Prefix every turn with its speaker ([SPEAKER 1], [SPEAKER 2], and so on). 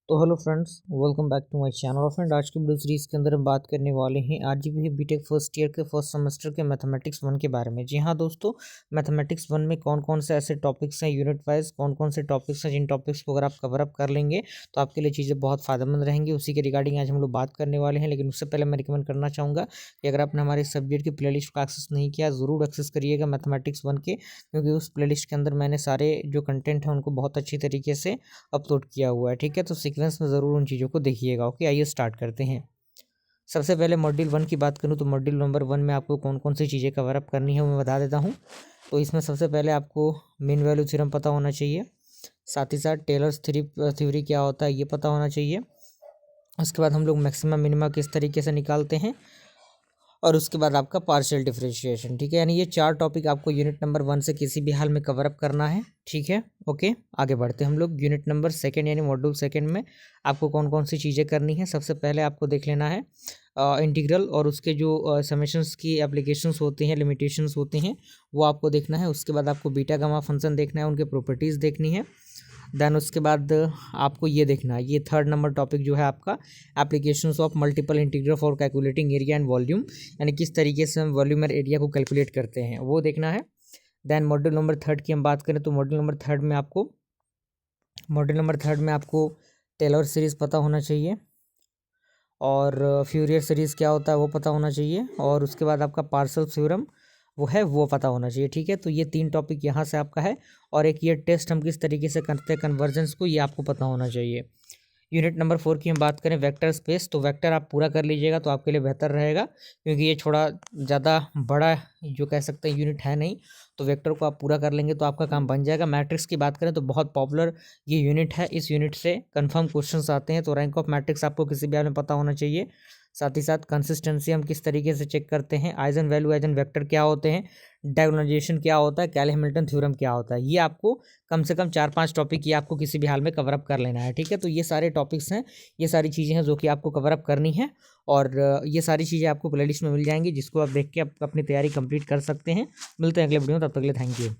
[SPEAKER 1] तो hello friends, welcome back to my channel. और friend, आज की वीडियो सीरीज़ के अंदर हम बात करने वाले हैं आरजीपी बीटेक फर्स्ट ईयर के फर्स्ट सेमेस्टर के मैथमेटिक्स 1 के बारे में। जी हाँ दोस्तों, मैथमेटिक्स 1 में कौन कौन से ऐसे टॉपिक्स हैं, यूनिट वाइज कौन कौन से टॉपिक्स हैं, जिन टॉपिक्स को अगर आप कवर अप कर लेंगे तो आपके लिए चीज़ें बहुत फायदेमंद रहेंगी। उसी के रिगार्डिंग आज हम लोग बात करने वाले हैं। लेकिन उससे पहले मैं रिकमेंड करना चाहूँगा कि अगर आपने हमारे सब्जेक्ट की प्लेलिस्ट को एक्सेस नहीं किया, ज़रूर एक्सेस करिएगा मैथमेटिक्स 1 के, क्योंकि उस प्लेलिस्ट के अंदर मैंने सारे जो कंटेंट हैं उनको बहुत अच्छी तरीके से अपलोड किया हुआ है। ठीक है, तो सीक्वेंस में ज़रूर उन चीज़ों को देखिएगा। ओके, आइए स्टार्ट करते हैं। सबसे पहले मॉड्यूल 1 की बात करूँ तो मॉड्यूल नंबर 1 में आपको कौन कौन सी चीज़ें कवर अप करनी है वो मैं बता देता हूँ। तो इसमें सबसे पहले आपको मीन वैल्यू थ्योरम पता होना चाहिए, साथ ही साथ टेलर्स थ्योरी क्या होता है ये पता होना चाहिए। उसके बाद हम लोग मैक्सिमम मिनिमा किस तरीके से निकालते हैं, और उसके बाद आपका पार्शियल डिफरेंशिएशन। ठीक है, यानी ये 4 टॉपिक आपको यूनिट नंबर 1 से किसी भी हाल में कवर अप करना है। ठीक है, ओके, आगे बढ़ते हैं हम लोग। यूनिट नंबर 2 यानी मॉड्यूल 2 में आपको कौन कौन सी चीज़ें करनी है। सबसे पहले आपको देख लेना है इंटीग्रल और उसके जो समेशंस की एप्लीकेशंस होते हैं, लिमिटेशंस होते हैं, वो आपको देखना है। उसके बाद आपको बीटा गामा फंक्शन देखना है, उनके प्रॉपर्टीज़ देखनी है। देन उसके बाद आपको ये देखना है, ये 3rd नंबर टॉपिक जो है आपका applications of multiple integral for calculating area and volume, यानी किस तरीके से हम वॉल्यूम और एरिया को कैलकुलेट करते हैं वो देखना है। देन मॉड्यूल नंबर 3 की हम बात करें तो मॉड्यूल नंबर 3 में आपको टेलर सीरीज़ पता होना चाहिए, और फ्यूरियर सीरीज़ क्या होता है वो पता होना चाहिए, और उसके बाद आपका पार्शल थ्योरम वो है वो पता होना चाहिए। ठीक है, तो ये 3 टॉपिक यहाँ से आपका है। और एक ये टेस्ट हम किस तरीके से करते हैं कन्वर्जेंस को, ये आपको पता होना चाहिए। यूनिट नंबर 4 की हम बात करें वेक्टर स्पेस, तो वेक्टर आप पूरा कर लीजिएगा तो आपके लिए बेहतर रहेगा, क्योंकि ये थोड़ा ज़्यादा बड़ा जो कह सकते हैं यूनिट है नहीं। तो वेक्टर को आप पूरा कर लेंगे तो आपका काम बन जाएगा। मैट्रिक्स की बात करें तो बहुत पॉपुलर ये यूनिट है, इस यूनिट से कंफर्म क्वेश्चंस आते हैं, तो रैंक ऑफ मैट्रिक्स आपको किसी भी हाल में पता होना चाहिए। साथ ही साथ कंसिस्टेंसी हम किस तरीके से चेक करते हैं, आइजन वैल्यू आइजन वेक्टर क्या होते हैं, डायगोनलाइजेशन क्या होता है, कैले हैमिल्टन थ्योरम क्या होता है, ये आपको कम से कम 4-5 टॉपिक ये आपको किसी भी हाल में कवर अप कर लेना है। ठीक है, तो ये सारे टॉपिक्स हैं, ये सारी चीज़ें हैं जो कि आपको कवर अप करनी है, और ये सारी चीज़ें आपको प्लेलिस्ट में मिल जाएंगी, जिसको आप देख के आप अपनी तैयारी कंप्लीट कर सकते हैं। मिलते हैं अगले वीडियो में, तब तक के लिए थैंक यू।